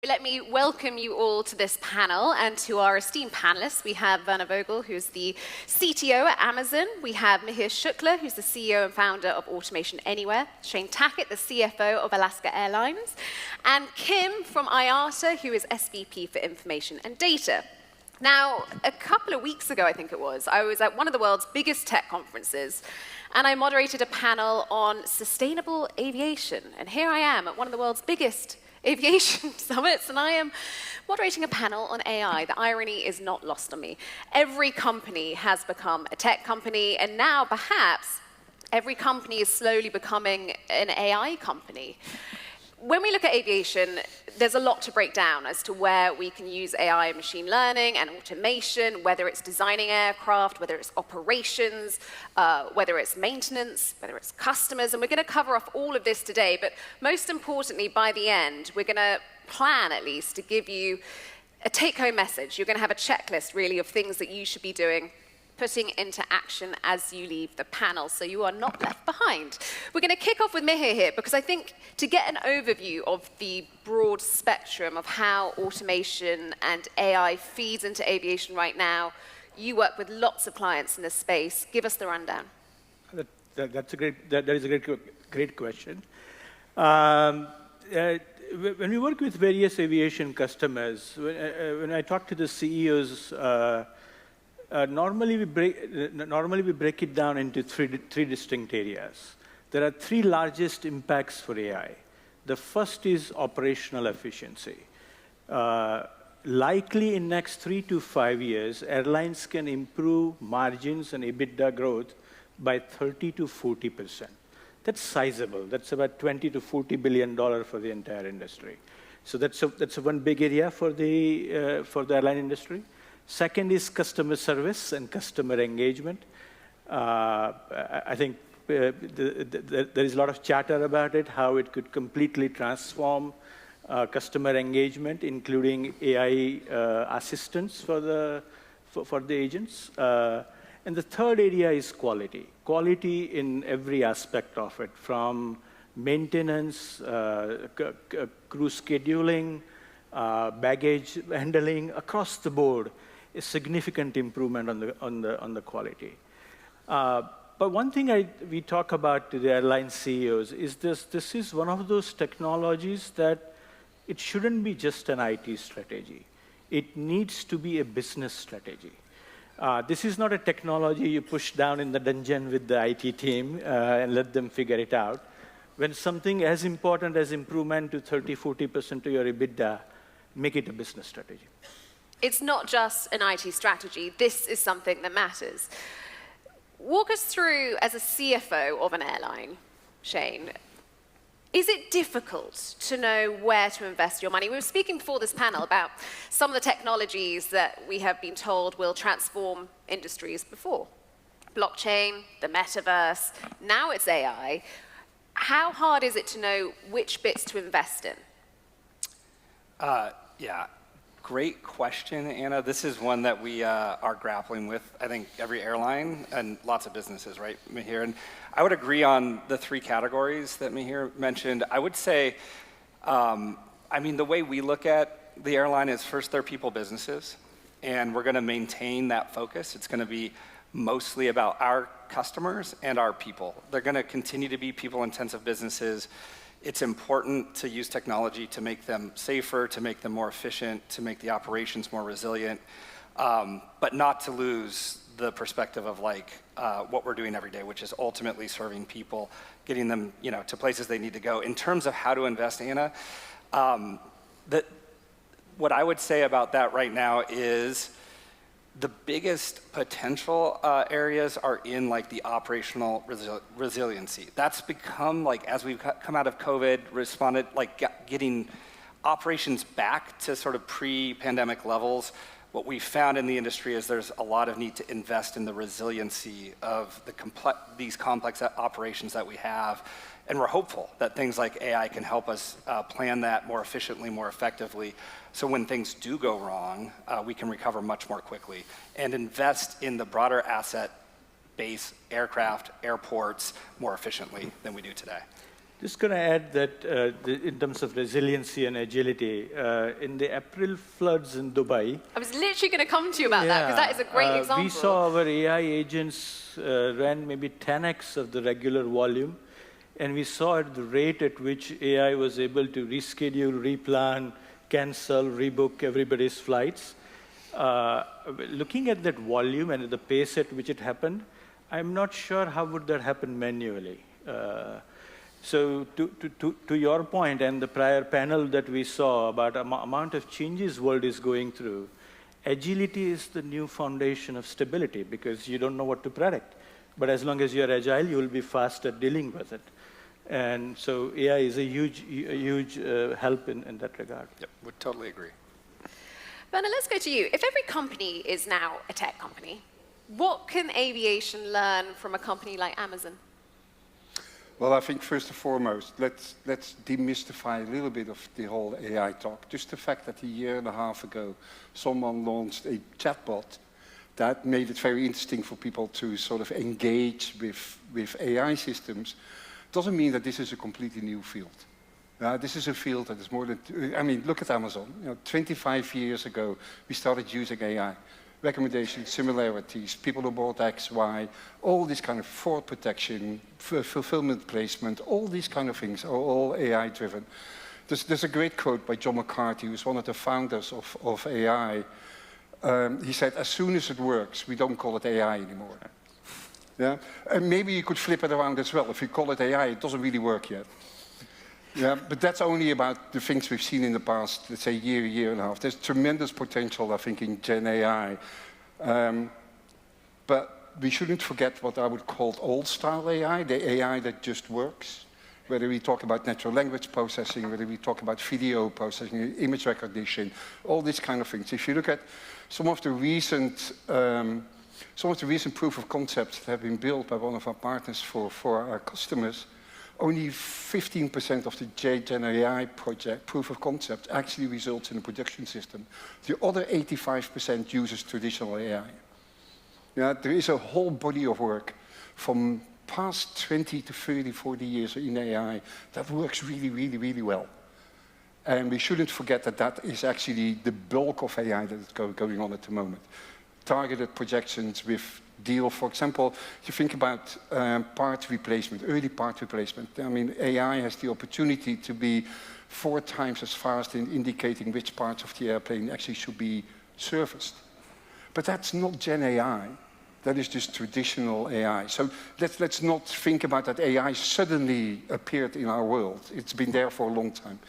let me welcome you all to this panel and to our esteemed panelists. We have Werner Vogel, who's the CTO at Amazon. We have Mihir Shukla, who's the CEO and founder of Automation Anywhere. Shane Tackett, the CFO of Alaska Airlines. And Kim from IATA, who is SVP for Information and Data. Now, a couple of weeks ago, I think it was, I was at one of the world's biggest tech conferences, and I moderated a panel on sustainable aviation. And here I am at one of the world's biggest aviation summits, and I am moderating a panel on AI. The irony is not lost on me. Every company has become a tech company, and now perhaps every company is slowly becoming an AI company. When we look at aviation, there's a lot to break down as to where we can use AI and machine learning and automation, whether it's designing aircraft, whether it's operations, whether it's maintenance, whether it's customers, and we're going to cover off all of this today. But most importantly, by the end, we're going to plan at least to give you a take-home message. You're going to have a checklist, really, of things that you should be doing, putting into action as you leave the panel, so you are not left behind. We're going to kick off with Mihir here, because I think to get an overview of the broad spectrum of how automation and AI feeds into aviation right now, you work with lots of clients in this space. Give us the rundown. That is a great question. When we work with various aviation customers, when I talk to the CEOs, normally we break it down into three distinct areas. There are three largest impacts for AI. The first is operational efficiency. Likely in next 3 to 5 years, airlines can improve margins and EBITDA growth by 30 to 40%. That's sizable. That's about $20 to $40 billion for the entire industry. So that's one big area for the airline industry. Second is customer service and customer engagement. I think there is a lot of chatter about it, how it could completely transform customer engagement, including AI assistance for the agents. And the third area is quality. Quality in every aspect of it, from maintenance, crew scheduling, baggage handling, across the board. A significant improvement on the quality. But one thing we talk about to the airline CEOs is this is one of those technologies that it shouldn't be just an IT strategy. It needs to be a business strategy. This is not a technology you push down in the dungeon with the IT team and let them figure it out. When something as important as improvement to 30, 40% to your EBITDA, make it a business strategy. It's not just an IT strategy. This is something that matters. Walk us through, as a CFO of an airline, Shane, is it difficult to know where to invest your money? We were speaking before this panel about some of the technologies that we have been told will transform industries before. Blockchain, the metaverse, now it's AI. How hard is it to know which bits to invest in? Yeah. Great question, Anna. This is one that we are grappling with, I think, every airline and lots of businesses, right, Mihir? And I would agree on the three categories that Mihir mentioned. I would say, the way we look at the airline is first, they're people businesses, and we're going to maintain that focus. It's going to be mostly about our customers and our people. They're going to continue to be people-intensive businesses. It's important to use technology to make them safer, to make them more efficient, to make the operations more resilient, but not to lose the perspective of what we're doing every day, which is ultimately serving people, getting them to places they need to go. In terms of how to invest, Anna, what I would say about that right now is the biggest potential areas are in the operational resiliency. That's become, as we've come out of COVID, responded, getting operations back to sort of pre-pandemic levels. What we found in the industry is there's a lot of need to invest in the resiliency of these complex operations that we have. And we're hopeful that things like AI can help us plan that more efficiently, more effectively. So when things do go wrong, we can recover much more quickly and invest in the broader asset base, aircraft, airports, more efficiently than we do today. Just going to add that in terms of resiliency and agility, in the April floods in Dubai, I was literally going to come to you about that, because that is a great example. We saw our AI agents ran maybe 10x of the regular volume, and we saw at the rate at which AI was able to reschedule, replan, cancel, rebook everybody's flights. Looking at that volume and at the pace at which it happened, I'm not sure how would that happen manually. So to your point and the prior panel that we saw about amount of changes world is going through, agility is the new foundation of stability because you don't know what to predict. But as long as you're agile, you will be fast at dealing with it. And so AI is a huge help in that regard. Yep, would totally agree. Werner, let's go to you. If every company is now a tech company, what can aviation learn from a company like Amazon? Well, I think first and foremost, let's demystify a little bit of the whole AI talk. Just the fact that a year and a half ago, someone launched a chatbot that made it very interesting for people to sort of engage with AI systems doesn't mean that this is a completely new field. This is a field that is more than, I mean, look at Amazon. 25 years ago, we started using AI. Recommendations, similarities, people who bought X, Y, all this kind of fraud protection, fulfillment placement, all these kind of things are all AI-driven. There's a great quote by John McCarthy, who's one of the founders of AI. He said, as soon as it works, we don't call it AI anymore. Yeah? And maybe you could flip it around as well. If you call it AI, it doesn't really work yet. Yeah, but that's only about the things we've seen in the past, let's say, year and a half. There's tremendous potential, I think, in Gen AI. But we shouldn't forget what I would call old-style AI, the AI that just works. Whether we talk about natural language processing, whether we talk about video processing, image recognition, all these kind of things. If you look at some of the recent proof of concepts that have been built by one of our partners for our customers, only 15% of the Gen AI project proof of concept actually results in a production system. The other 85% uses traditional AI. Yeah, there is a whole body of work from past 20 to 30, 40 years in AI that works really, really, really well. And we shouldn't forget that that is actually the bulk of AI that is going on at the moment. Targeted projections with deal, for example, if you think about part replacement, early part replacement, I mean, AI has the opportunity to be 4 times as fast in indicating which parts of the airplane actually should be serviced. But that's not Gen AI. That is just traditional AI. So let's not think about that AI suddenly appeared in our world. It's been there for a long time.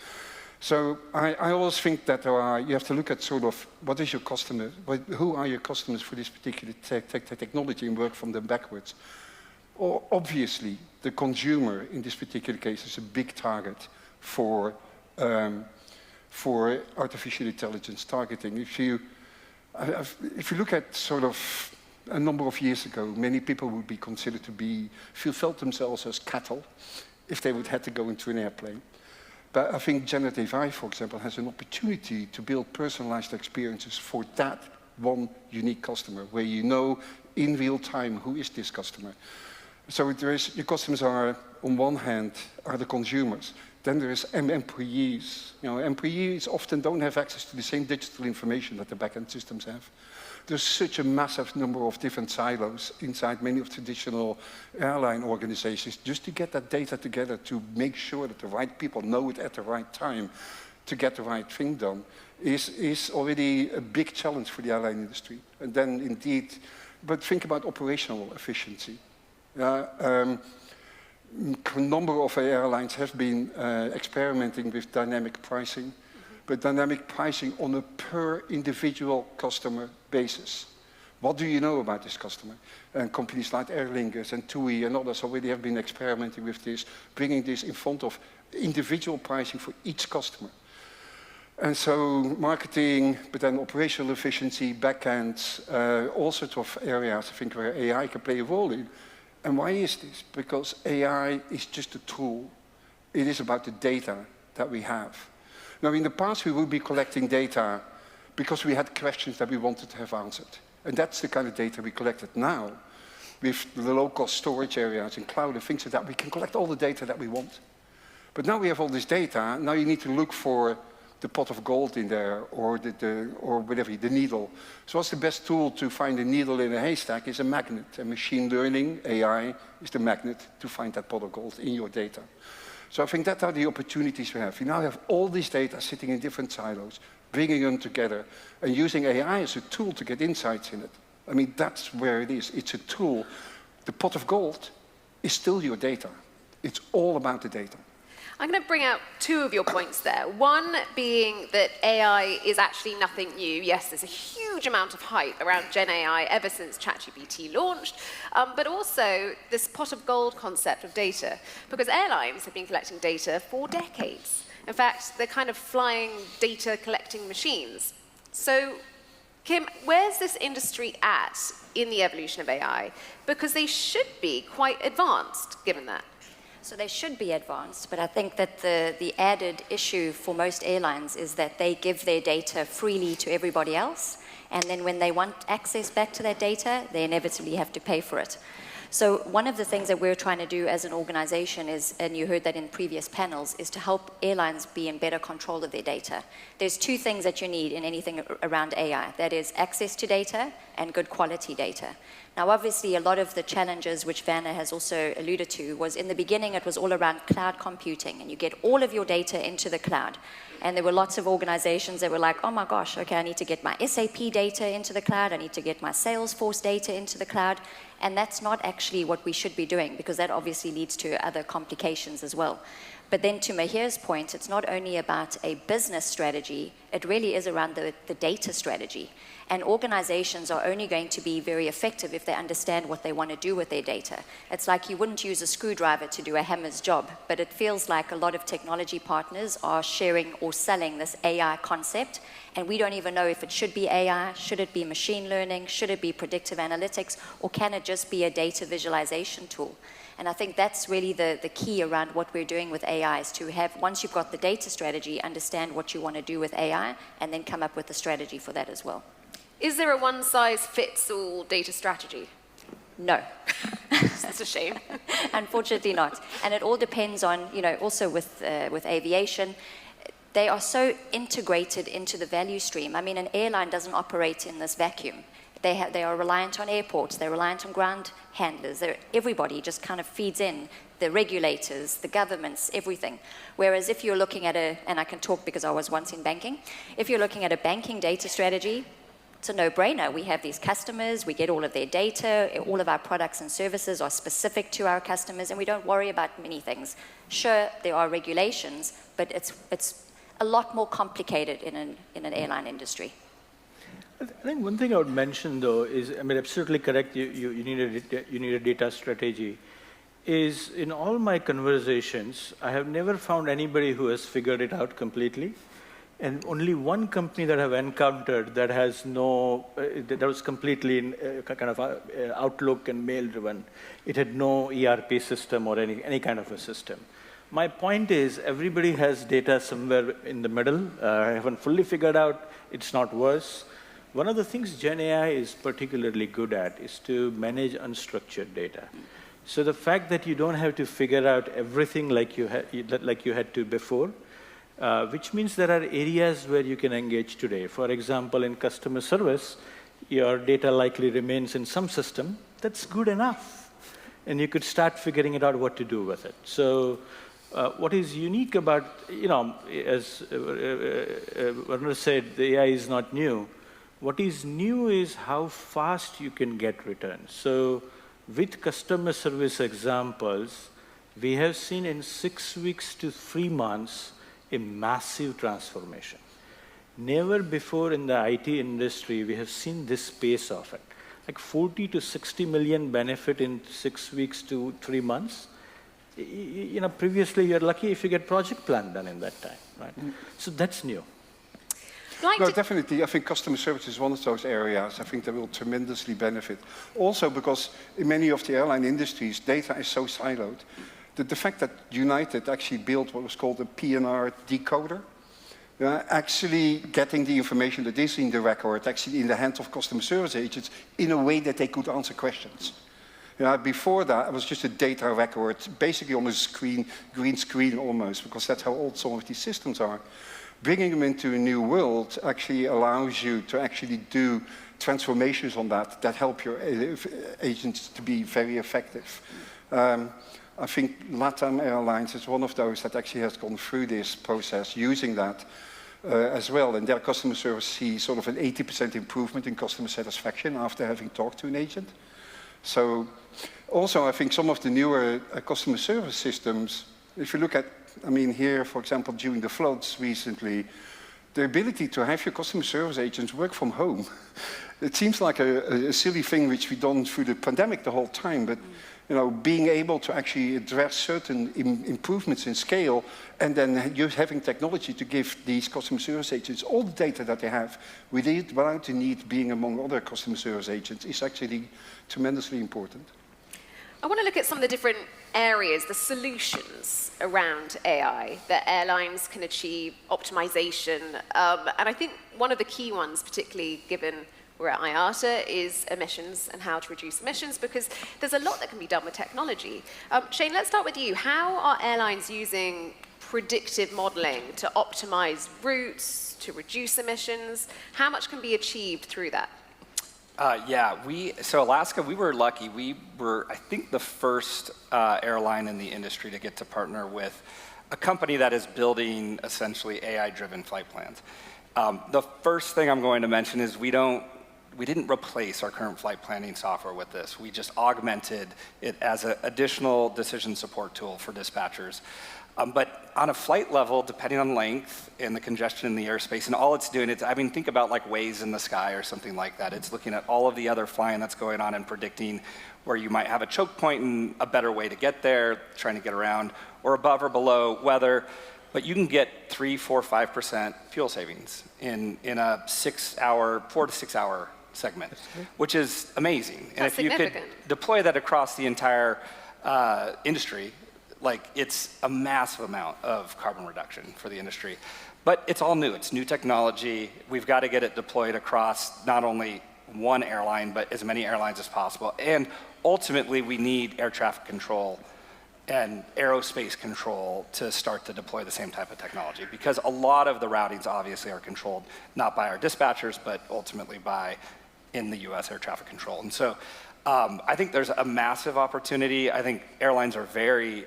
So I always think that you have to look at sort of what is your customer, who are your customers for this particular technology and work from them backwards. Or obviously, the consumer in this particular case is a big target for artificial intelligence targeting. If you look at sort of a number of years ago, many people would be considered to felt themselves as cattle if they would have to go into an airplane. But I think generative AI, for example, has an opportunity to build personalized experiences for that one unique customer, where you know in real time who is this customer. So your customers are, on one hand, are the consumers. Then there is employees. Employees often don't have access to the same digital information that the backend systems have. There's such a massive number of different silos inside many of traditional airline organizations just to get that data together to make sure that the right people know it at the right time to get the right thing done is already a big challenge for the airline industry. And then indeed, but think about operational efficiency. A number of airlines have been experimenting with dynamic pricing. But dynamic pricing on a per individual customer basis. What do you know about this customer? And companies like Aer Lingus and TUI and others already have been experimenting with this, bringing this in front of individual pricing for each customer. And so marketing, but then operational efficiency, backends, all sorts of areas, I think, where AI can play a role in. And why is this? Because AI is just a tool. It is about the data that we have. Now, in the past, we would be collecting data because we had questions that we wanted to have answered. And that's the kind of data we collected now. With the low-cost storage areas and cloud and things like that, we can collect all the data that we want. But now we have all this data. Now you need to look for the pot of gold in there, or or whatever, the needle. So what's the best tool to find a needle in a haystack is a magnet. And machine learning, AI, is the magnet to find that pot of gold in your data. So I think that are the opportunities we have. We now have all these data sitting in different silos, bringing them together, and using AI as a tool to get insights in it. I mean, that's where it is. It's a tool. The pot of gold is still your data. It's all about the data. I'm going to bring out two of your points there. One being that AI is actually nothing new. Yes, there's a huge amount of hype around Gen AI ever since ChatGPT launched, but also this pot of gold concept of data, because airlines have been collecting data for decades. In fact, they're kind of flying data collecting machines. So, Kim, where's this industry at in the evolution of AI? Because they should be quite advanced, given that. So they should be advanced, but I think that the added issue for most airlines is that they give their data freely to everybody else, and then when they want access back to that data, they inevitably have to pay for it. So one of the things that we're trying to do as an organization is, and you heard that in previous panels, is to help airlines be in better control of their data. There's two things that you need in anything around AI. That is access to data and good quality data. Now, obviously, a lot of the challenges which Werner has also alluded to was in the beginning, it was all around cloud computing, and you get all of your data into the cloud. And there were lots of organizations that were like, oh my gosh, okay, I need to get my SAP data into the cloud, I need to get my Salesforce data into the cloud. And that's not actually what we should be doing, because that obviously leads to other complications as well. But then to Mihir's point, it's not only about a business strategy, it really is around the data strategy. And organizations are only going to be very effective if they understand what they want to do with their data. It's like you wouldn't use a screwdriver to do a hammer's job, but it feels like a lot of technology partners are sharing or selling this AI concept, and we don't even know if it should be AI, should it be machine learning, should it be predictive analytics, or can it just be a data visualization tool? And I think that's really the key around what we're doing with AI, is to have, once you've got the data strategy, understand what you want to do with AI, and then come up with a strategy for that as well. Is there a one-size-fits-all data strategy? No. That's a shame. Unfortunately not. And it all depends on, also with aviation, they are so integrated into the value stream. I mean, an airline doesn't operate in this vacuum. They are reliant on airports, they're reliant on ground handlers. Everybody just kind of feeds in, the regulators, the governments, everything. Whereas if you're looking at and I can talk because I was once in banking, if you're looking at a banking data strategy, it's a no-brainer. We have these customers, we get all of their data, all of our products and services are specific to our customers, and we don't worry about many things. Sure, there are regulations, but it's a lot more complicated in an airline industry. I think one thing I would mention, though, is, I mean, absolutely correct, you need a data strategy, is in all my conversations, I have never found anybody who has figured it out completely. And only one company that I've encountered that has that was completely in, kind of Outlook and mail-driven. It had no ERP system or any kind of a system. My point is, everybody has data somewhere in the middle. I haven't fully figured out. It's not worse. One of the things Gen AI is particularly good at is to manage unstructured data. So the fact that you don't have to figure out everything like you had to before, which means there are areas where you can engage today. For example, in customer service, your data likely remains in some system. That's good enough. And you could start figuring it out what to do with it. So what is unique about, as Werner said, the AI is not new. What is new is how fast you can get returns. So with customer service examples, we have seen in 6 weeks to 3 months, a massive transformation. Never before in the IT industry we have seen this pace of it. Like 40 to 60 million benefit in 6 weeks to 3 months. Previously you're lucky if you get project plan done in that time, right? So that's new. No, definitely. I think customer service is one of those areas I think that will tremendously benefit. Also because in many of the airline industries, data is so siloed. The fact that United actually built what was called a PNR decoder, actually getting the information that is in the record actually in the hands of customer service agents in a way that they could answer questions. Before that, it was just a data record, basically on a screen, green screen almost, because that's how old some of these systems are. Bringing them into a new world actually allows you to actually do transformations on that help your agents to be very effective. I think LATAM Airlines is one of those that actually has gone through this process using that as well. And their customer service sees sort of an 80% improvement in customer satisfaction after having talked to an agent. So also, I think some of the newer customer service systems, if you look at, I mean, here, for example, during the floods recently, the ability to have your customer service agents work from home. It seems like a silly thing which we've done through the pandemic the whole time, but being able to actually address certain improvements in scale and then having technology to give these customer service agents all the data that they have without the need being among other customer service agents is actually tremendously important. I want to look at some of the different areas, the solutions around AI that airlines can achieve, optimization, and I think one of the key ones, particularly given we're at IATA, is emissions and how to reduce emissions, because there's a lot that can be done with technology. Shane, let's start with you. How are airlines using predictive modeling to optimize routes, to reduce emissions? How much can be achieved through that? So Alaska, we were lucky. We were, I think, the first airline in the industry to get to partner with a company that is building essentially AI-driven flight plans. The first thing I'm going to mention is we didn't replace our current flight planning software with this. We just augmented it as an additional decision support tool for dispatchers. But on a flight level, depending on length and the congestion in the airspace, and all it's doing, think about like Waze in the sky or something like that. It's looking at all of the other flying that's going on and predicting where you might have a choke point and a better way to get there, trying to get around, or above or below weather. But you can get 3, 4, 5% fuel savings in a 4 to 6 hour segment, which is amazing. And if you could deploy that across the entire industry, it's a massive amount of carbon reduction for the industry. But it's all new. It's new technology. We've got to get it deployed across not only one airline, but as many airlines as possible. And ultimately, we need air traffic control and aerospace control to start to deploy the same type of technology, because a lot of the routings obviously are controlled not by our dispatchers, but ultimately in the US air traffic control. And so I think there's a massive opportunity. I think airlines are very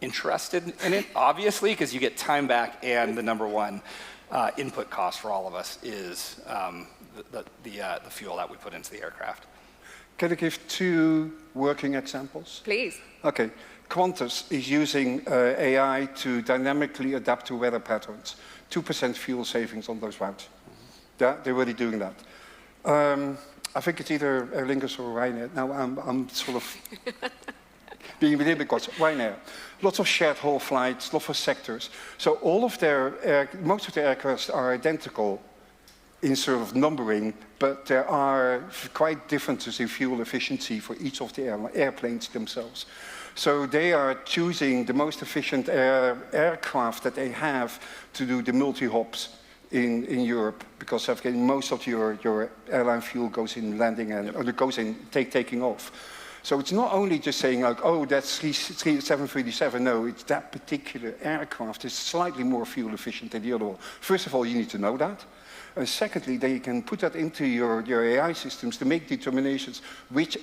interested in it, obviously, because you get time back, and the number one input cost for all of us is the fuel that we put into the aircraft. Can I give 2 working examples? Please. Okay. Qantas is using AI to dynamically adapt to weather patterns. 2% fuel savings on those routes. Yeah, they're already doing that. I think it's either Aer Lingus or Ryanair. Now I'm sort of being a little bit cautious. Ryanair. Lots of shared haul flights, lots of sectors. So all of most of their aircraft are identical in sort of numbering, but there are quite differences in fuel efficiency for each of the airplanes themselves. So they are choosing the most efficient aircraft that they have to do the multi-hops in Europe, because most of your airline fuel goes in landing and or it goes in taking off. So it's not only just saying like, oh, that's 737. No, it's that particular aircraft is slightly more fuel efficient than the other one. First of all, you need to know that. And secondly, then you can put that into your AI systems to make determinations which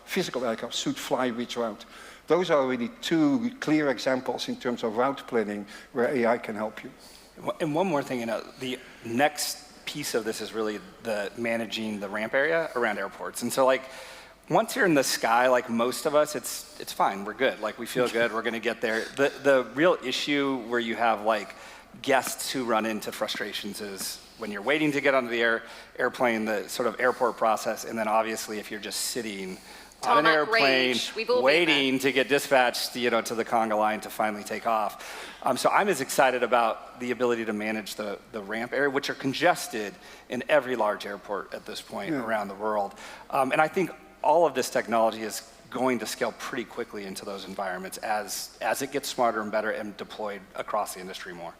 physical aircraft, should fly which route. Those are already 2 clear examples in terms of route planning where AI can help you. And one more thing, the next piece of this is really managing the ramp area around airports. And so once you're in the sky, like most of us, it's fine, we're good. We feel good, we're gonna get there. The real issue where you have guests who run into frustrations is when you're waiting to get onto the airplane, the sort of airport process, and then obviously if you're just sitting on an airplane waiting to get dispatched to the conga line to finally take off. So I'm as excited about the ability to manage the ramp area, which are congested in every large airport at this point around the world. And I think all of this technology is going to scale pretty quickly into those environments as it gets smarter and better and deployed across the industry more.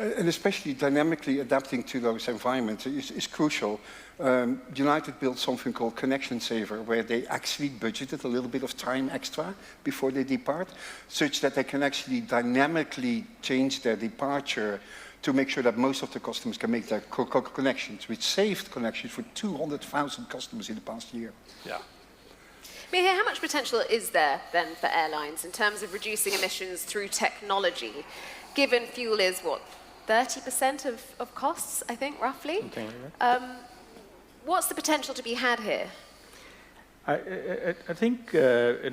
And especially dynamically adapting to those environments is crucial. United built something called Connection Saver, where they actually budgeted a little bit of time extra before they depart, such that they can actually dynamically change their departure to make sure that most of the customers can make their connections, which saved connections for 200,000 customers in the past year. Yeah. Mihir, how much potential is there then for airlines in terms of reducing emissions through technology, given fuel is, what, 30% of costs, I think, roughly? Something like that. What's the potential to be had here? I think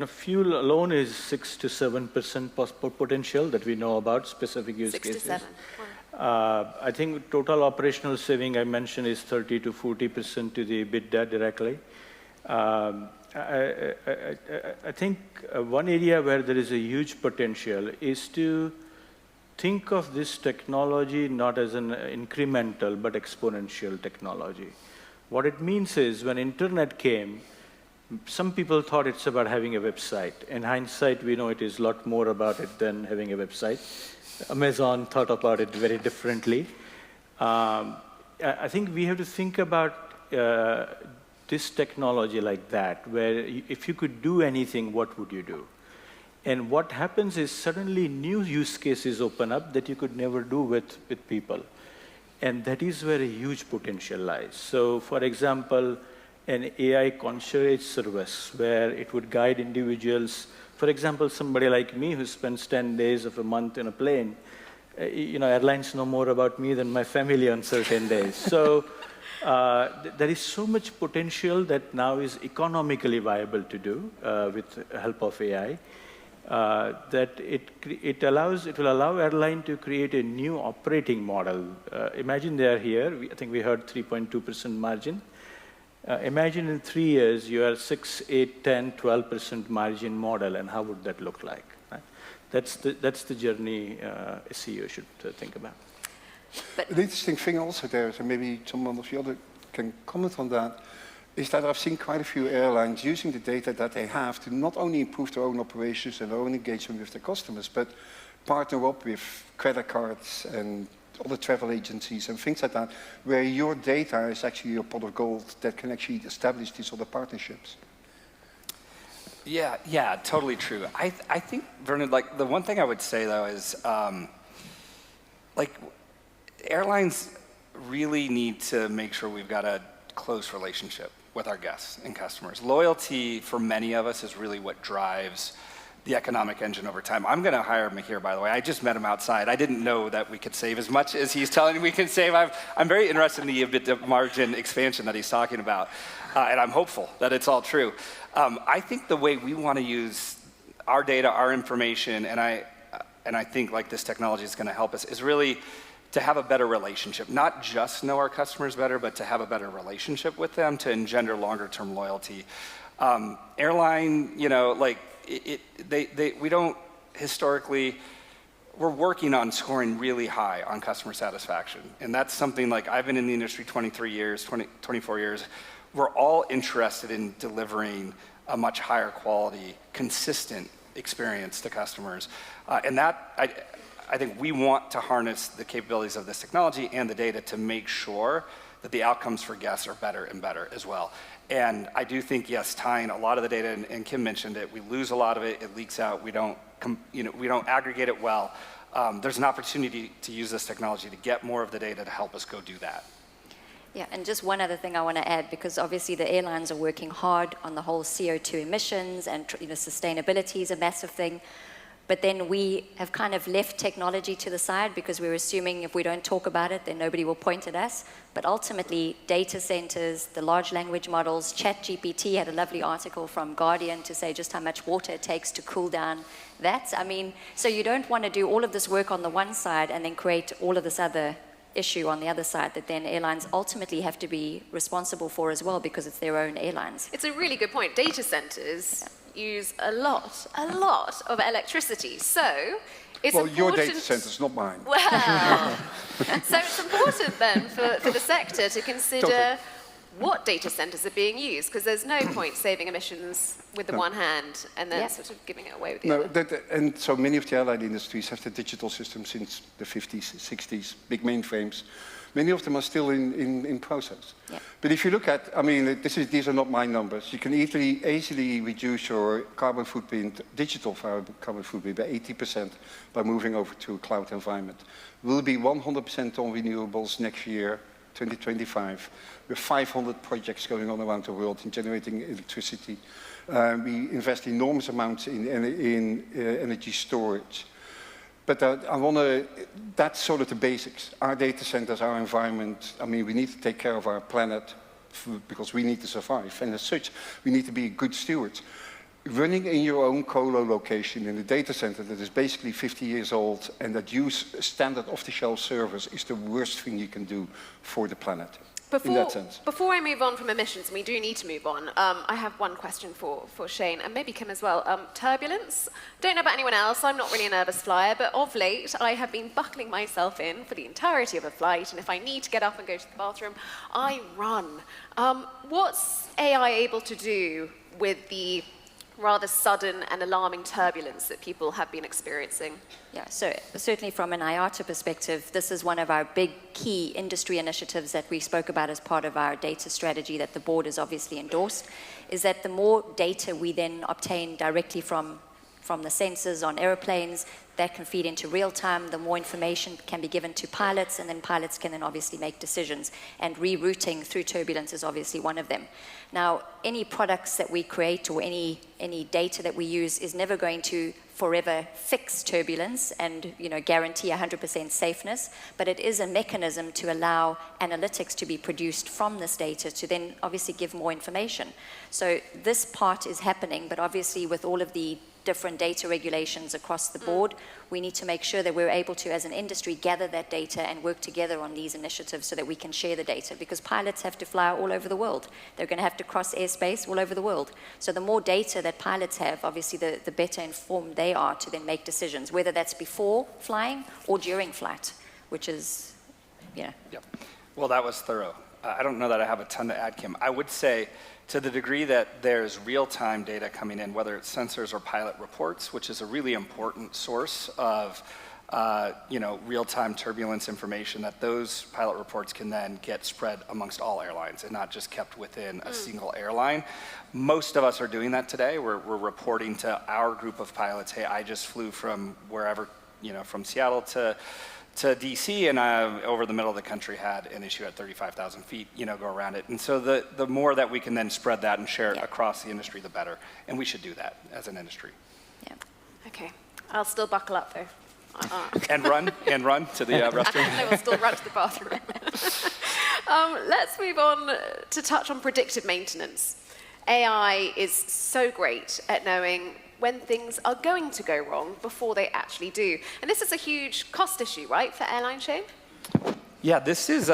fuel alone is 6 to 7% potential that we know about specific use 6 cases. to 7. Wow. I think total operational saving I mentioned is 30 to 40% to the EBITDA directly. I think one area where there is a huge potential is to think of this technology not as an incremental but exponential technology. What it means is when internet came, some people thought it's about having a website. In hindsight, we know it is a lot more about it than having a website. Amazon thought about it very differently. I think we have to think about this technology like that, where if you could do anything, what would you do? And what happens is suddenly new use cases open up that you could never do with people. And that is where a huge potential lies. So for example, an AI concierge service where it would guide individuals. For example, somebody like me who spends 10 days of a month in a plane, airlines know more about me than my family on certain days. So there is so much potential that now is economically viable to do with the help of AI. That it will allow airline to create a new operating model. Imagine they are here. I think we heard 3.2% margin. Imagine in 3 years you are 6, 8, 10, 12% margin model, and how would that look like? Right? That's the journey a CEO should think about. But the interesting thing also there, so maybe someone of the other can comment on that, is that I've seen quite a few airlines using the data that they have to not only improve their own operations and their own engagement with their customers, but partner up with credit cards and other travel agencies and things like that, where your data is actually your pot of gold that can actually establish these other partnerships. Yeah, totally true. I think, Vernon, like the one thing I would say though is, airlines really need to make sure we've got a close relationship with our guests and customers. Loyalty for many of us is really what drives the economic engine over time. I'm going to hire Mihir, by the way. I just met him outside. I didn't know that we could save as much as he's telling me we can save. I'm very interested in the EBITDA margin expansion that he's talking about, and I'm hopeful that it's all true. I think the way we want to use our data, our information, and I think like this technology is going to help us, is really to have a better relationship, not just know our customers better, but to have a better relationship with them to engender longer-term loyalty. Airline, we don't historically, we're working on scoring really high on customer satisfaction. And that's something like I've been in the industry 24 years. We're all interested in delivering a much higher quality, consistent experience to customers. And that, I think we want to harness the capabilities of this technology and the data to make sure that the outcomes for guests are better and better as well. And I do think, yes, tying a lot of the data, and Kim mentioned it, we lose a lot of it, it leaks out, we don't aggregate it well. There's an opportunity to use this technology to get more of the data to help us go do that. Yeah, and just one other thing I want to add, because obviously the airlines are working hard on the whole CO2 emissions, and sustainability is a massive thing. But then we have kind of left technology to the side because we're assuming if we don't talk about it, then nobody will point at us. But ultimately, data centers, the large language models, ChatGPT had a lovely article from Guardian to say just how much water it takes to cool down that. I mean, so you don't want to do all of this work on the one side and then create all of this other issue on the other side that then airlines ultimately have to be responsible for as well because it's their own airlines. It's a really good point. Data centers use a lot of electricity. So it's important. Your data centers, not mine. Well, so it's important then for the sector to consider what data centers are being used, because there's no point saving emissions with the one hand and then sort of giving it away with the other. And so many of the airline industries have the digital system since the 50s, 60s, big mainframes. Many of them are still in process. Yeah. But if you look at, I mean, these are not my numbers. You can easily reduce your carbon footprint, digital carbon footprint, by 80% by moving over to a cloud environment. We'll be 100% on renewables next year, 2025. We have 500 projects going on around the world in generating electricity. We invest enormous amounts in energy storage. But that's sort of the basics. Our data centers, our environment, I mean, we need to take care of our planet because we need to survive. And as such, we need to be good stewards. Running in your own colo location in a data center that is basically 50 years old and that use standard off-the-shelf servers is the worst thing you can do for the planet. In that sense. Before I move on from emissions, and we do need to move on, I have one question for Shane, and maybe Kim as well. Turbulence. Don't know about anyone else, I'm not really a nervous flyer, but of late I have been buckling myself in for the entirety of a flight, and if I need to get up and go to the bathroom, I run. What's AI able to do with the rather sudden and alarming turbulence that people have been experiencing? Yeah, so certainly from an IATA perspective, this is one of our big key industry initiatives that we spoke about as part of our data strategy that the board has obviously endorsed, is that the more data we then obtain directly from the sensors on airplanes, that can feed into real time, the more information can be given to pilots, and then pilots can then obviously make decisions. And rerouting through turbulence is obviously one of them. Now, any products that we create or any data that we use is never going to forever fix turbulence and guarantee 100% safeness, but it is a mechanism to allow analytics to be produced from this data to then obviously give more information. So this part is happening, but obviously with all of the different data regulations across the board, we need to make sure that we're able to, as an industry, gather that data and work together on these initiatives so that we can share the data, because pilots have to fly all over the world. They're going to have to cross airspace all over the world. So the more data that pilots have, obviously the better informed they are to then make decisions, whether that's before flying or during flight, which is, Yep. Well, that was thorough. I don't know that I have a ton to add, Kim. I would say, to the degree that there's real-time data coming in, whether it's sensors or pilot reports, which is a really important source of real-time turbulence information, that those pilot reports can then get spread amongst all airlines and not just kept within a single airline. Most of us are doing that today. We're reporting to our group of pilots, hey, I just flew from wherever, from Seattle to DC, and over the middle of the country had an issue at 35,000 feet, go around it. And so the more that we can then spread that and share it across the industry, the better. And we should do that as an industry. yeah. Okay, I'll still buckle up though. And run to the restroom. I will still run to the bathroom. Let's move on to touch on predictive maintenance. AI is so great at knowing when things are going to go wrong before they actually do. And this is a huge cost issue, right, for airlines, Shane? Yeah, this is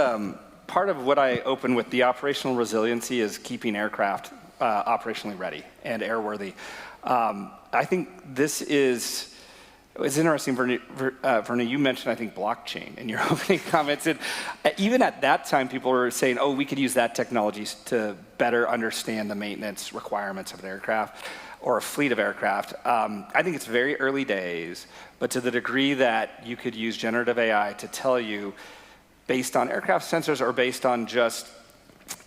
part of what I open with. The operational resiliency is keeping aircraft operationally ready and airworthy. I think this is, it's interesting, Verna, you mentioned, I think, blockchain in your opening comments. And even at that time, people were saying, oh, we could use that technology to better understand the maintenance requirements of an aircraft or a fleet of aircraft. I think it's very early days, but to the degree that you could use generative AI to tell you, based on aircraft sensors or based on just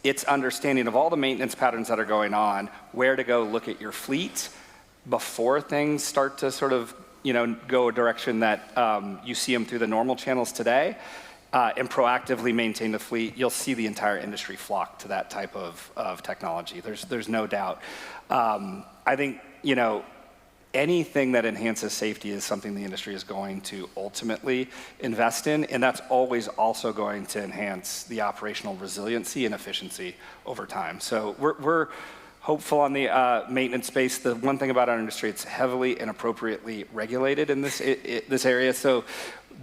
its understanding of all the maintenance patterns that are going on, where to go look at your fleet before things start to sort of go a direction that you see them through the normal channels today, and proactively maintain the fleet, you'll see the entire industry flock to that type of technology. There's no doubt. I think, anything that enhances safety is something the industry is going to ultimately invest in, and that's always also going to enhance the operational resiliency and efficiency over time. So we're hopeful on the maintenance space. The one thing about our industry, it's heavily and appropriately regulated in this area. So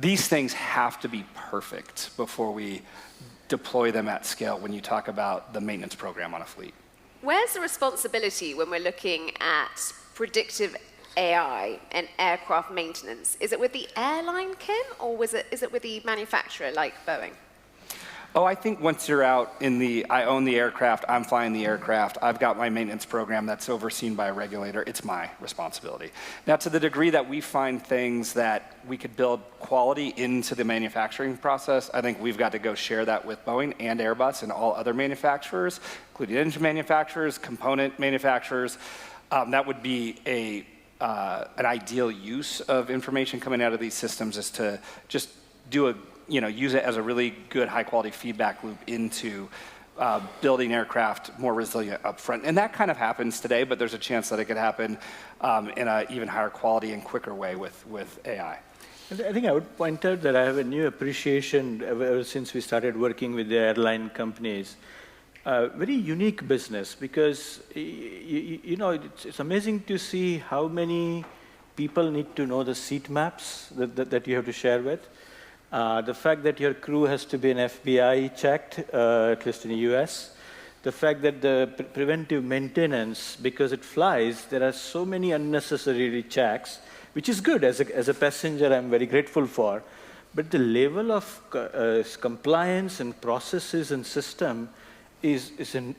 these things have to be perfect before we deploy them at scale when you talk about the maintenance program on a fleet. Where's the responsibility when we're looking at predictive AI and aircraft maintenance? Is it with the airline, Kim, or is it with the manufacturer like Boeing? Oh, I think once you're out in I own the aircraft, I'm flying the aircraft, I've got my maintenance program that's overseen by a regulator, it's my responsibility. Now, to the degree that we find things that we could build quality into the manufacturing process, I think we've got to go share that with Boeing and Airbus and all other manufacturers, including engine manufacturers, component manufacturers. That would be an ideal use of information coming out of these systems, is to just use it as a really good high-quality feedback loop into building aircraft more resilient up front. And that kind of happens today, but there's a chance that it could happen in an even higher quality and quicker way with AI. I think I would point out that I have a new appreciation ever since we started working with the airline companies. Very unique business, because it's amazing to see how many people need to know the seat maps that you have to share with. The fact that your crew has to be an FBI checked, at least in the US. The fact that the preventive maintenance, because it flies, there are so many unnecessary checks, which is good. As a passenger, I'm very grateful for. But the level of compliance and processes and system is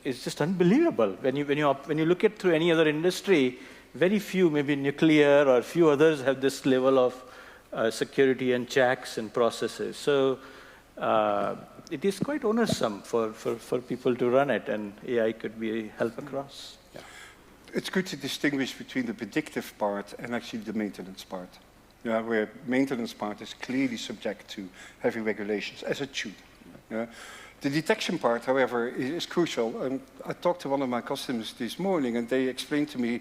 just unbelievable. When you look at through any other industry, very few, maybe nuclear or a few others, have this level of security and checks and processes. So it is quite onersome for people to run it, and AI could be a help across. Yeah. It's good to distinguish between the predictive part and actually the maintenance part. Yeah, where maintenance part is clearly subject to heavy regulations, as it should. Yeah. The detection part, however, is crucial. I talked to one of my customers this morning, and they explained to me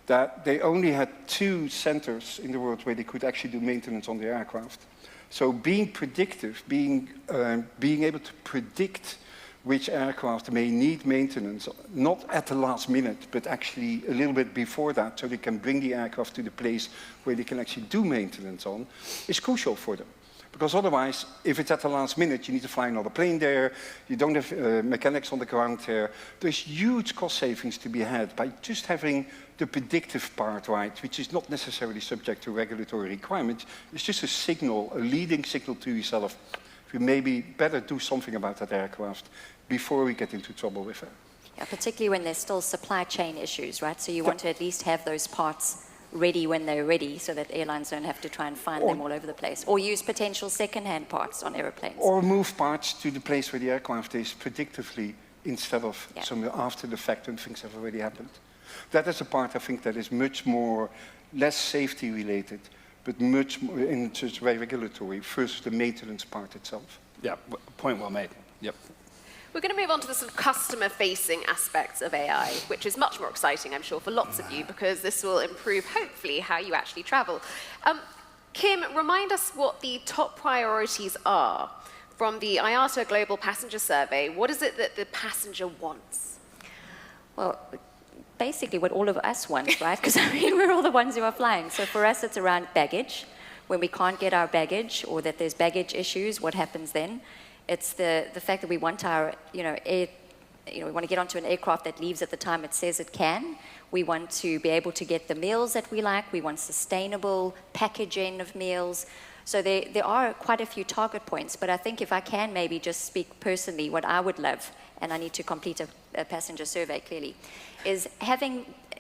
that they only had 2 centers in the world where they could actually do maintenance on the aircraft. So being predictive, being able to predict which aircraft may need maintenance, not at the last minute, but actually a little bit before that, so they can bring the aircraft to the place where they can actually do maintenance on, is crucial for them. Because otherwise, if it's at the last minute, you need to fly another plane there, you don't have mechanics on the ground there. There's huge cost savings to be had by just having the predictive part right, which is not necessarily subject to regulatory requirements. It's just a signal, a leading signal to yourself. We maybe better do something about that aircraft before we get into trouble with it. Yeah, particularly when there's still supply chain issues, right? So you want to at least have those parts ready when they're ready, so that airlines don't have to try and find them all over the place. Or use potential second-hand parts on airplanes. Or move parts to the place where the aircraft is predictively, instead of some after the fact when things have already happened. That is a part, I think, that is much more, less safety related, but much more into regulatory versus the maintenance part itself. Yeah, point well made. Yep. We're going to move on to the sort of customer-facing aspects of AI, which is much more exciting, I'm sure, for lots of you, because this will improve, hopefully, how you actually travel. Kim, remind us what the top priorities are from the IATA Global Passenger Survey. What is it that the passenger wants? Well, basically what all of us want, right? Because I mean, we're all the ones who are flying. So for us, it's around baggage. When we can't get our baggage, or that there's baggage issues, what happens then? It's the fact that we want our, we want to get onto an aircraft that leaves at the time it says it can. We want to be able to get the meals that we like. We want sustainable packaging of meals. So there are quite a few target points, but I think if I can maybe just speak personally, what I would love, and I need to complete a passenger survey clearly, is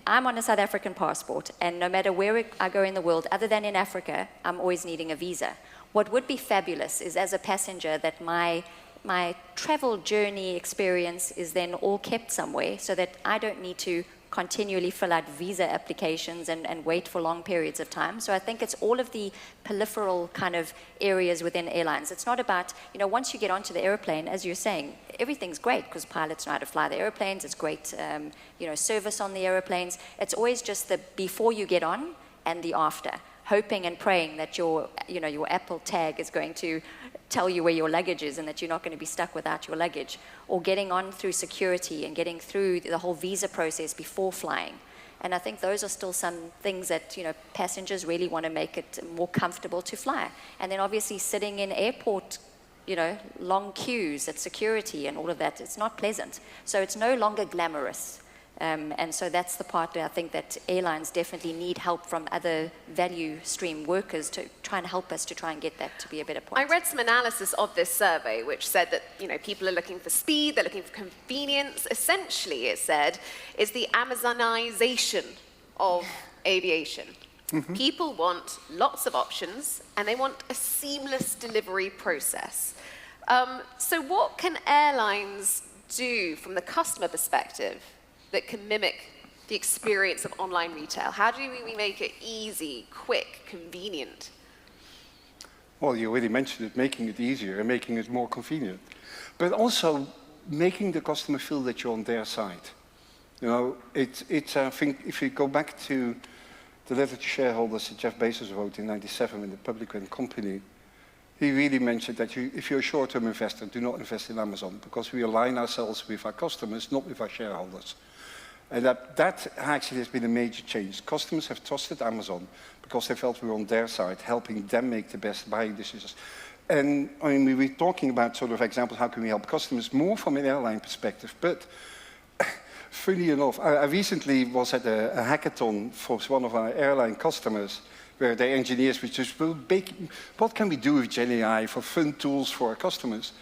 I'm on a South African passport, and no matter where I go in the world, other than in Africa, I'm always needing a visa. What would be fabulous is, as a passenger, that my travel journey experience is then all kept somewhere, so that I don't need to continually fill out visa applications and wait for long periods of time. So I think it's all of the peripheral kind of areas within airlines. It's not about, once you get onto the airplane, as you're saying, everything's great because pilots know how to fly the airplanes. It's great, service on the airplanes. It's always just the before you get on and the after, hoping and praying that your Apple tag is going to tell you where your luggage is and that you're not going to be stuck without your luggage, or getting on through security and getting through the whole visa process before flying. And I think those are still some things that, passengers really want to make it more comfortable to fly. And then obviously sitting in airport, long queues at security and all of that, it's not pleasant. So it's no longer glamorous And so that's the part where I think that airlines definitely need help from other value stream workers to try and help us to try and get that to be a better point. I read some analysis of this survey which said that people are looking for speed, they're looking for convenience. Essentially, it said, is the Amazonization of aviation. Mm-hmm. People want lots of options and they want a seamless delivery process. So what can airlines do from the customer perspective that can mimic the experience of online retail? How do we make it easy, quick, convenient? Well, you already mentioned it, making it easier and making it more convenient. But also making the customer feel that you're on their side. I think if you go back to the letter to shareholders that Jeff Bezos wrote in '97 when the public went company, he really mentioned that if you're a short-term investor, do not invest in Amazon, because we align ourselves with our customers, not with our shareholders. And that actually has been a major change. Customers have trusted Amazon because they felt we were on their side, helping them make the best buying decisions. And I mean, we were talking about sort of examples, how can we help customers more from an airline perspective. But funny enough, I recently was at a hackathon for one of our airline customers, where their engineers were just, what can we do with GenAI for fun tools for our customers?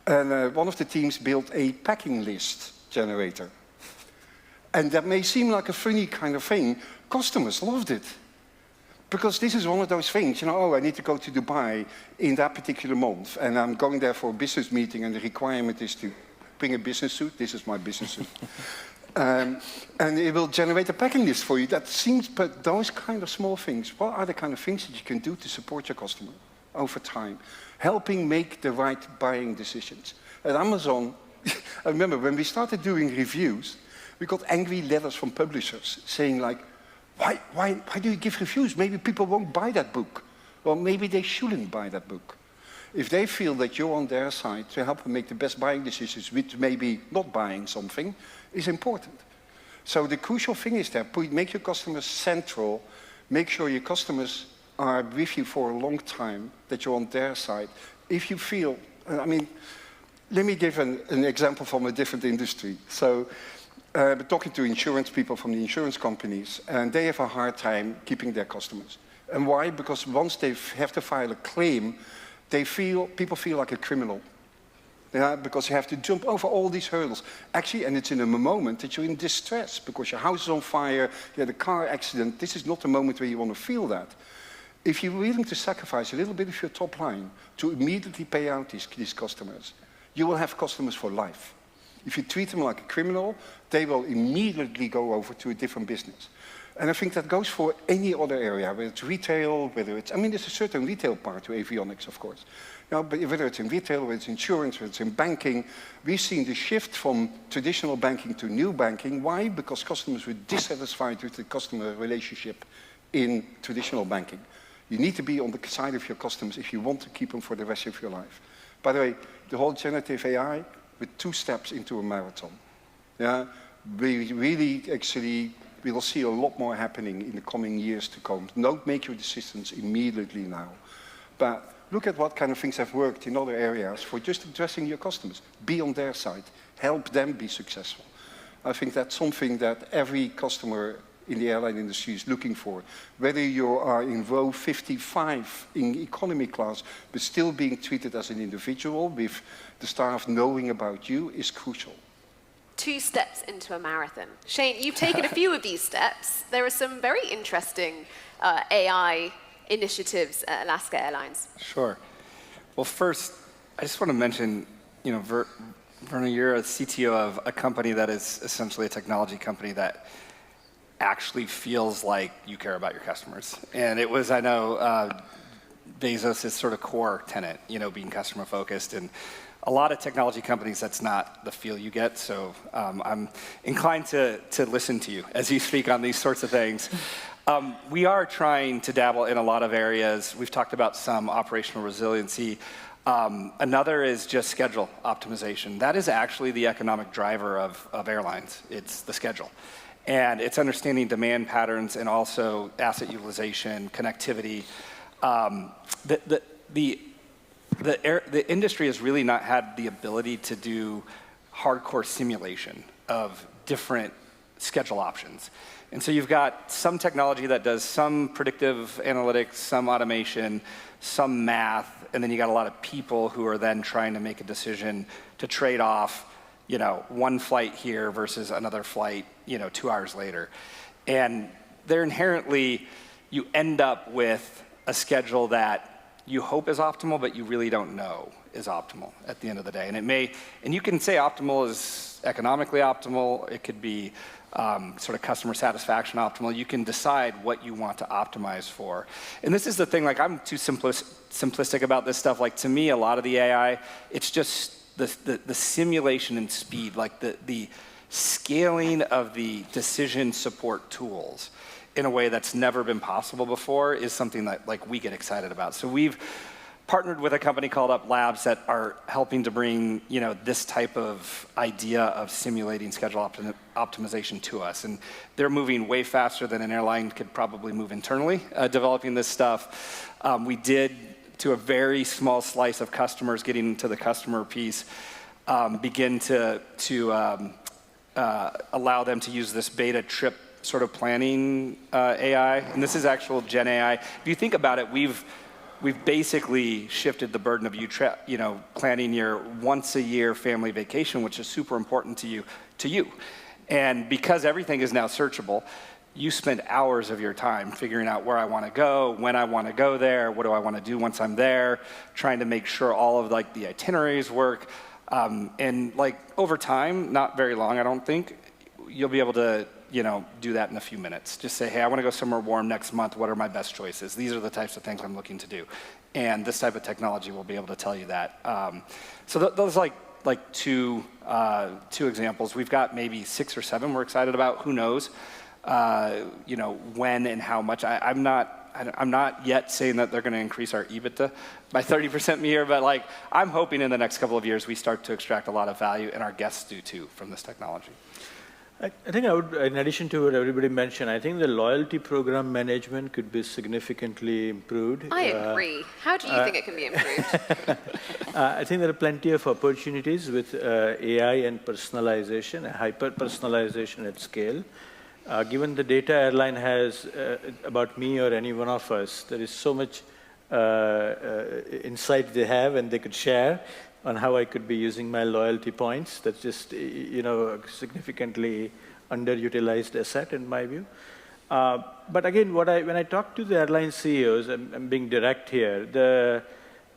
And one of the teams built a packing list generator. And that may seem like a funny kind of thing. Customers loved it. Because this is one of those things, I need to go to Dubai in that particular month, and I'm going there for a business meeting, and the requirement is to bring a business suit. This is my business suit. And it will generate a packing list for you. That seems, but those kind of small things, what are the kind of things that you can do to support your customer over time? Helping make the right buying decisions. At Amazon, I remember when we started doing reviews, we got angry letters from publishers saying like, why do you give reviews? Maybe people won't buy that book. Well, maybe they shouldn't buy that book. If they feel that you're on their side to help them make the best buying decisions, with maybe not buying something, is important. So the crucial thing is that make your customers central, make sure your customers are with you for a long time, that you're on their side. If you feel, let me give an example from a different industry. So we're talking to insurance people from the insurance companies, and they have a hard time keeping their customers. And why? Because once they have to file a claim, people feel like a criminal. Yeah, because you have to jump over all these hurdles. Actually, and it's in a moment that you're in distress because your house is on fire, you had a car accident. This is not the moment where you want to feel that. If you're willing to sacrifice a little bit of your top line to immediately pay out these customers, you will have customers for life. If you treat them like a criminal, they will immediately go over to a different business. And I think that goes for any other area, whether it's retail, there's a certain retail part to avionics, of course. But whether it's in retail, whether it's insurance, whether it's in banking, we've seen the shift from traditional banking to new banking. Why? Because customers were dissatisfied with the customer relationship in traditional banking. You need to be on the side of your customers if you want to keep them for the rest of your life. By the way, the whole generative AI, with 2 steps into a marathon. Yeah, we really we will see a lot more happening in the coming years to come. Don't make your decisions immediately now. But look at what kind of things have worked in other areas for just addressing your customers. Be on their side. Help them be successful. I think that's something that every customer in the airline industry is looking for. Whether you are in row 55 in economy class, but still being treated as an individual with the staff knowing about you is crucial. 2 steps into a marathon. Shane, you've taken a few of these steps. There are some very interesting AI initiatives at Alaska Airlines. Sure. Well, first, I just want to mention, Verna, you're a CTO of a company that is essentially a technology company that actually feels like you care about your customers. And it was, I know, Bezos' sort of core tenet, being customer focused. And a lot of technology companies, that's not the feel you get. So I'm inclined to listen to you as you speak on these sorts of things. We are trying to dabble in a lot of areas. We've talked about some operational resiliency. Another is just schedule optimization. That is actually the economic driver of airlines. It's the schedule. And it's understanding demand patterns and also asset utilization, connectivity. The industry has really not had the ability to do hardcore simulation of different schedule options. And so you've got some technology that does some predictive analytics, some automation, some math, and then you got a lot of people who are then trying to make a decision to trade off, one flight here versus another flight, 2 hours later. And they're inherently, you end up with a schedule that you hope is optimal, but you really don't know is optimal at the end of the day. And you can say optimal is economically optimal, it could be sort of customer satisfaction optimal. You can decide what you want to optimize for. And this is the thing, I'm too simplistic about this stuff. To me, a lot of the AI, it's just the simulation and speed, the scaling of the decision support tools in a way that's never been possible before is something that we get excited about. So we've partnered with a company called Up Labs that are helping to bring this type of idea of simulating schedule optimization to us. And they're moving way faster than an airline could probably move internally, developing this stuff. We did, to a very small slice of customers, getting into the customer piece, begin to allow them to use this beta trip sort of planning AI. And this is actual Gen AI. If you think about it, we've basically shifted the burden of planning your once-a-year family vacation, which is super important to you. And because everything is now searchable, you spend hours of your time figuring out where I want to go, when I want to go there, what do I want to do once I'm there, trying to make sure all of the itineraries work. And over time, not very long, I don't think, you'll be able to do that in a few minutes. Just say, hey, I want to go somewhere warm next month. What are my best choices? These are the types of things I'm looking to do. And this type of technology will be able to tell you that. So those two examples. We've got maybe 6 or 7 we're excited about. Who knows? When and how much. I'm not yet saying that they're going to increase our EBITDA by 30% Mihir, but I'm hoping in the next couple of years we start to extract a lot of value, and our guests do too, from this technology. I think I would, in addition to what everybody mentioned, I think the loyalty program management could be significantly improved. I agree. How do you think it can be improved? I think there are plenty of opportunities with AI and personalization, hyper-personalization at scale. Given the data airline has about me or any one of us, there is so much insight they have and they could share on how I could be using my loyalty points. That's just, a significantly underutilized asset in my view. But again, when I talk to the airline CEOs, I'm being direct here, the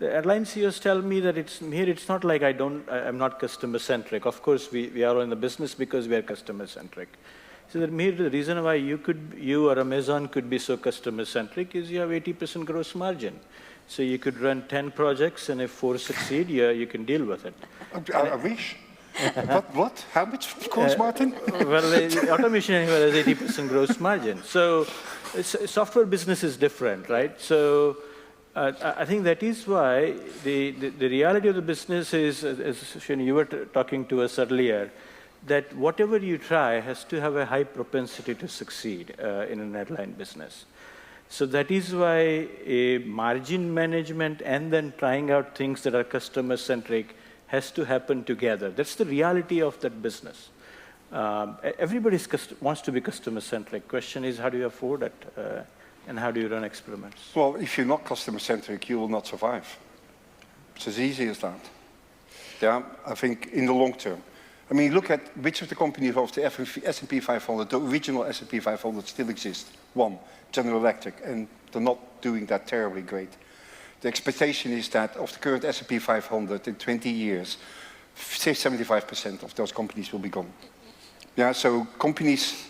airline CEOs tell me that it's not like I'm not customer-centric. Of course, we are in the business because we are customer-centric. So that Mihir, the reason why you or Amazon could be so customer-centric is you have 80% gross margin. So you could run 10 projects, and if 4 succeed, you can deal with it. I wish. What? How much gross margin? Well, automation anywhere has 80% gross margin. So software business is different, right? So I think that is why the reality of the business is, as Shane, you were talking to us earlier, that whatever you try has to have a high propensity to succeed in an airline business. So that is why a margin management and then trying out things that are customer-centric has to happen together. That's the reality of that business. Everybody wants to be customer-centric. Question is, how do you afford it? And how do you run experiments? Well, if you're not customer-centric, you will not survive. It's as easy as that. Yeah, I think in the long term. I mean, look at which of the companies of the S&P 500, the original S&P 500 still exist. One, General Electric, and they're not doing that terribly great. The expectation is that of the current S&P 500 in 20 years, 75% of those companies will be gone. Yeah, so companies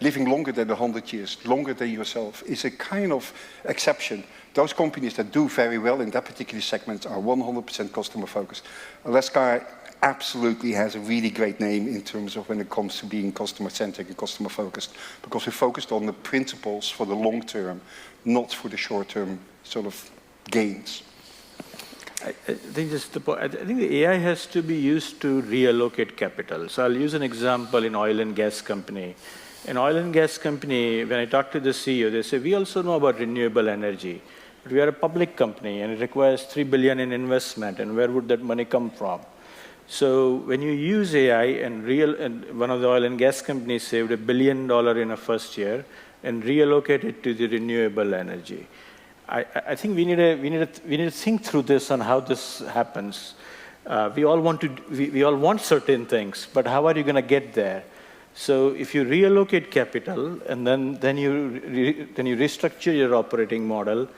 living longer than 100 years, longer than yourself, is a kind of exception. Those companies that do very well in that particular segment are 100% customer focused. Alaska absolutely has a really great name in terms of when it comes to being customer-centric and customer-focused, because we're focused on the principles for the long term, not for the short-term sort of gains. I think the AI has to be used to reallocate capital. So I'll use an example in oil and gas company. An oil and gas company, when I talk to the CEO, they say, we also know about renewable energy. But we are a public company, and it requires $3 billion in investment, and where would that money come from? So when you use AI, and one of the oil and gas companies saved $1 billion in a first year and reallocated it to the renewable energy. I think we need to think through this on how this happens. We all want certain things, but how are you going to get there? So if you reallocate capital and then you restructure your operating model,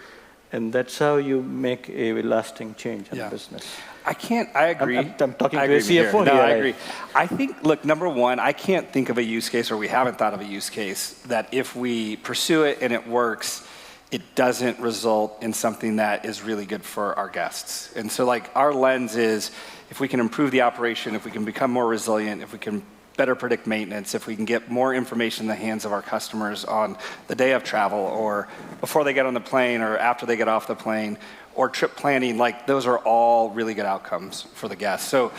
and that's how you make a lasting change in the business. I agree. I'm talking to a CFO here. I agree. I think, look, number one, I can't think of a use case, or we haven't thought of a use case, that if we pursue it and it works, it doesn't result in something that is really good for our guests. And so, like, our lens is, if we can improve the operation, if we can become more resilient, if we can better predict maintenance, if we can get more information in the hands of our customers on the day of travel, or before they get on the plane, or after they get off the plane, or trip planning, like, those are all really good outcomes for the guests. So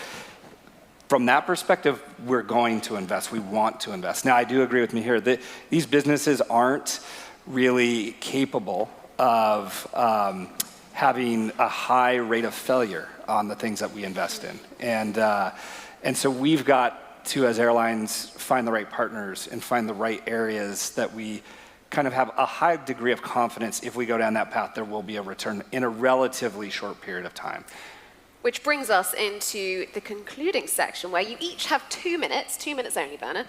from that perspective, we're going to invest. We want to invest. Now, I do agree with Mihir that these businesses aren't really capable of having a high rate of failure on the things that we invest in. And so we've got to, as airlines, find the right partners and find the right areas that we kind of have a high degree of confidence if we go down that path, there will be a return in a relatively short period of time. Which brings us into the concluding section, where you each have 2 minutes only, Werner.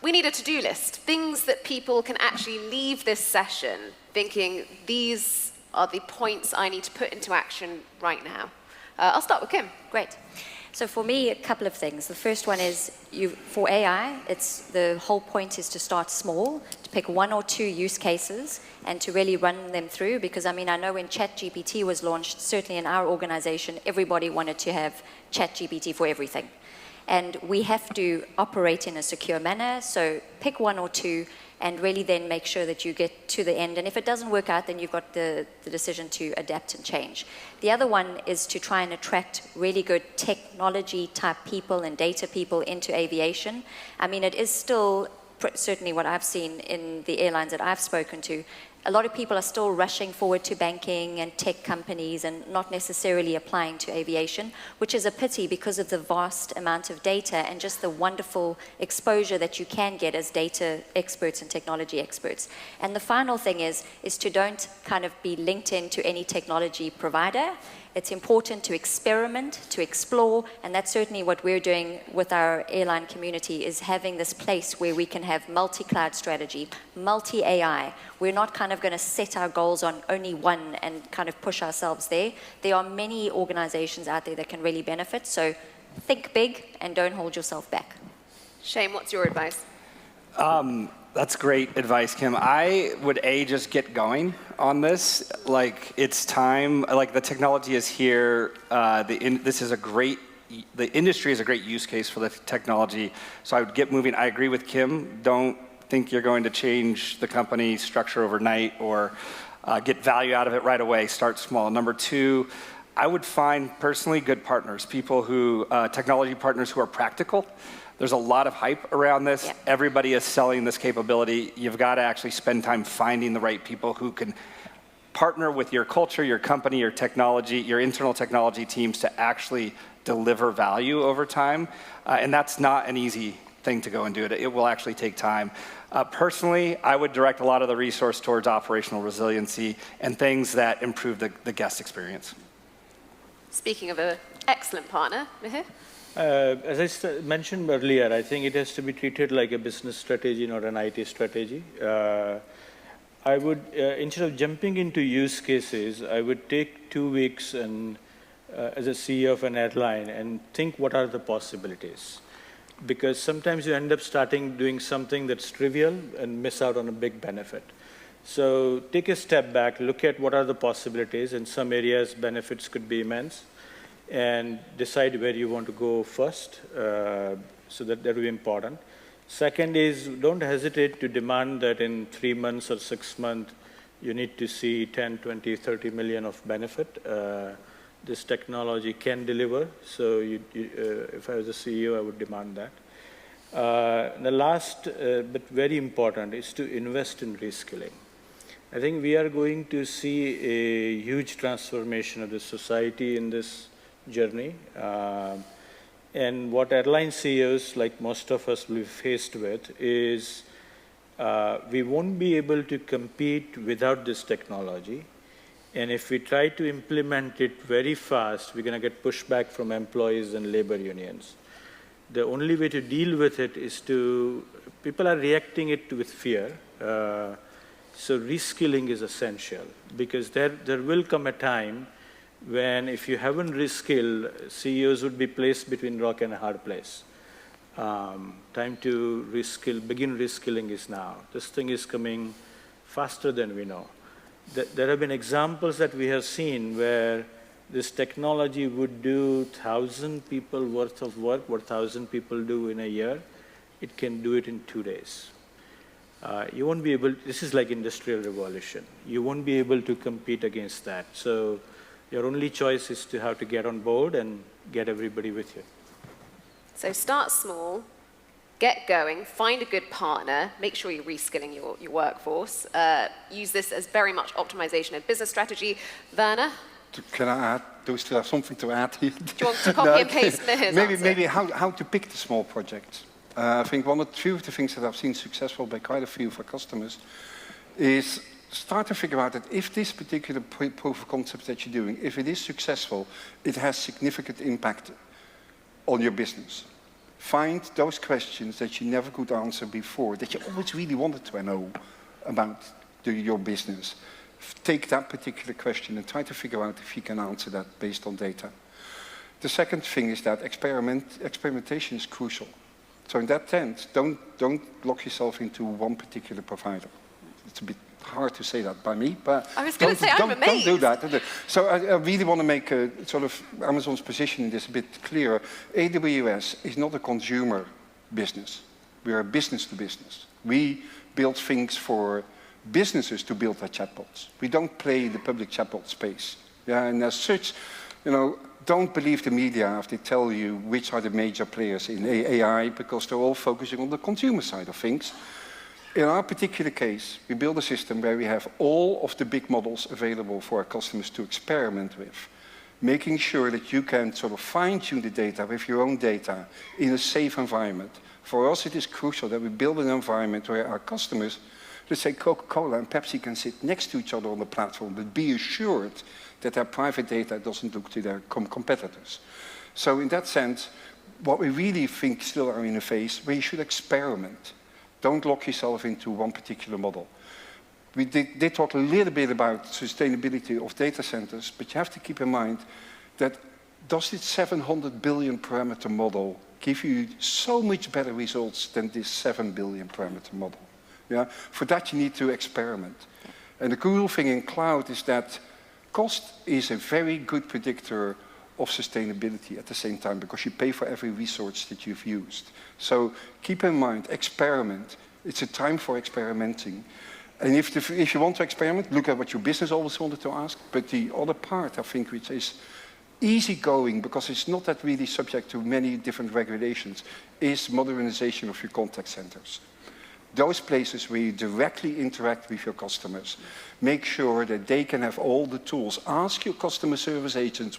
We need a to-do list, things that people can actually leave this session thinking, these are the points I need to put into action right now. I'll start with Kim. Great. So for me, a couple of things. The first one is, for AI, the whole point is to start small, to pick 1 or 2 use cases and to really run them through. Because, I mean, I know when ChatGPT was launched, certainly in our organization, everybody wanted to have ChatGPT for everything. And we have to operate in a secure manner, so pick 1 or 2 and really then make sure that you get to the end. And if it doesn't work out, then you've got the decision to adapt and change. The other one is to try and attract really good technology type people and data people into aviation. I mean, it is still, certainly what I've seen in the airlines that I've spoken to, a lot of people are still rushing forward to banking and tech companies and not necessarily applying to aviation, which is a pity because of the vast amount of data and just the wonderful exposure that you can get as data experts and technology experts. And the final thing is to don't kind of be linked into any technology provider. It's important to experiment, to explore, and that's certainly what we're doing with our airline community, is having this place where we can have multi-cloud strategy, multi-AI. We're not kind of going to set our goals on only one and kind of push ourselves there. There are many organizations out there that can really benefit, so think big and don't hold yourself back. Shane, what's your advice? That's great advice, Kim. I would, just get going on this. Like, it's time. Like, the technology is here. The industry is a great use case for the technology. So I would get moving. I agree with Kim. Don't think you're going to change the company structure overnight or get value out of it right away. Start small. Number 2, I would find personally good partners, people who, technology partners who are practical. There's a lot of hype around this. Yeah. Everybody is selling this capability. You've got to actually spend time finding the right people who can partner with your culture, your company, your technology, your internal technology teams to actually deliver value over time. And that's not an easy thing to go and do it. It will actually take time. Personally, I would direct a lot of the resource towards operational resiliency and things that improve the guest experience. Speaking of an excellent partner, Mihir? As I mentioned earlier, I think it has to be treated like a business strategy, not an IT strategy. I would, instead of jumping into use cases, I would take 2 weeks and, as a CEO of an airline, and think what are the possibilities. Because sometimes you end up doing something that's trivial and miss out on a big benefit. So take a step back, look at what are the possibilities. In some areas, benefits could be immense, and decide where you want to go first, so that will be important. Second is, don't hesitate to demand that in 3 months or 6 months, you need to see 10, 20, 30 million of benefit. This technology can deliver, so if I was a CEO, I would demand that. The last, but very important, is to invest in reskilling. I think we are going to see a huge transformation of the society in this journey. And what airline CEOs, like most of us, will be faced with is we won't be able to compete without this technology. And if we try to implement it very fast, we're going to get pushback from employees and labor unions. The only way to deal with it is people are reacting it with fear. So reskilling is essential, because there will come a time when if you haven't reskilled, CEOs would be placed between rock and a hard place. Time to begin reskilling is now. This thing is coming faster than we know. There have been examples that we have seen where this technology would do 1,000 people worth of work, what 1,000 people do in a year. It can do it in 2 days. You won't be able, this is like industrial revolution. You won't be able to compete against that. So your only choice is to have to get on board and get everybody with you. So start small, get going, find a good partner, make sure you're reskilling your workforce. Use this as very much optimization and business strategy. Werner? Can I add? Do we still have something to add here? Do you want to copy and paste Mihir's answer? Maybe how to pick the small projects. I think few of the things that I've seen successful by quite a few of our customers is start to figure out that if this particular proof of concept that you're doing, if it is successful, it has significant impact on your business. Find those questions that you never could answer before, that you always really wanted to know about your business. Take that particular question and try to figure out if you can answer that based on data. The second thing is that experimentation is crucial. So in that sense, don't lock yourself into one particular provider. It's a bit hard to say that by me, but I was going to say, I'm amazed. Don't do that. So I really want to make sort of Amazon's position in this a bit clearer. AWS is not a consumer business. We are a business to business. We build things for businesses to build their chatbots. We don't play the public chatbot space. Yeah, and as such, don't believe the media if they tell you which are the major players in AI, because they're all focusing on the consumer side of things. In our particular case, we build a system where we have all of the big models available for our customers to experiment with, making sure that you can sort of fine-tune the data with your own data in a safe environment. For us, it is crucial that we build an environment where our customers, let's say Coca-Cola and Pepsi, can sit next to each other on the platform, but be assured that their private data doesn't look to their competitors. So in that sense, what we really think still are in a phase where you should experiment. Don't lock yourself into one particular model. We did talk a little bit about sustainability of data centers, but you have to keep in mind that does this 700 billion parameter model give you so much better results than this 7 billion parameter model? Yeah? For that, you need to experiment. And the cool thing in cloud is that cost is a very good predictor of sustainability at the same time, because you pay for every resource that you've used. So keep in mind, experiment. It's a time for experimenting. And if you want to experiment, look at what your business always wanted to ask. But the other part, I think, which is easygoing, because it's not that really subject to many different regulations, is modernization of your contact centers. Those places where you directly interact with your customers. Make sure that they can have all the tools. Ask your customer service agents,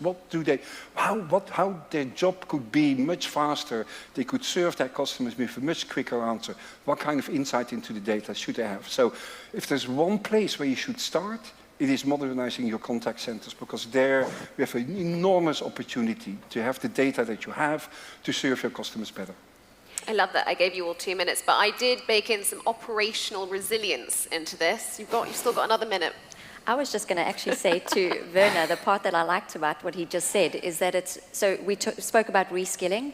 how their job could be much faster. They could serve their customers with a much quicker answer. What kind of insight into the data should they have? So if there's one place where you should start, it is modernizing your contact centers, because there we have an enormous opportunity to have the data that you have to serve your customers better. I love that. I gave you all 2 minutes, but I did bake in some operational resilience into this. You've still got another minute. I was just going to actually say to Werner, the part that I liked about what he just said is that so we spoke about reskilling.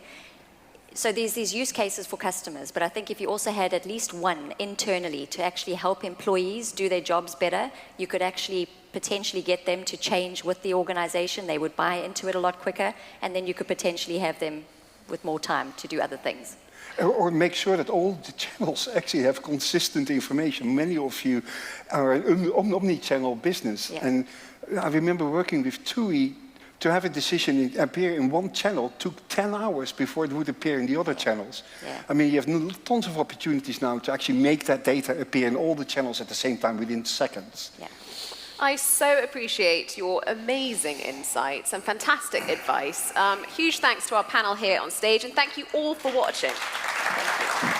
So there's these use cases for customers, but I think if you also had at least one internally to actually help employees do their jobs better, you could actually potentially get them to change with the organization. They would buy into it a lot quicker, and then you could potentially have them with more time to do other things. Or make sure that all the channels actually have consistent information. Many of you are an omni-channel business. Yeah. And I remember working with TUI to have a decision appear in one channel took 10 hours before it would appear in the other channels. Yeah. I mean, you have tons of opportunities now to actually make that data appear in all the channels at the same time within seconds. Yeah. I so appreciate your amazing insights and fantastic advice. Huge thanks to our panel here on stage, and thank you all for watching. Thank you.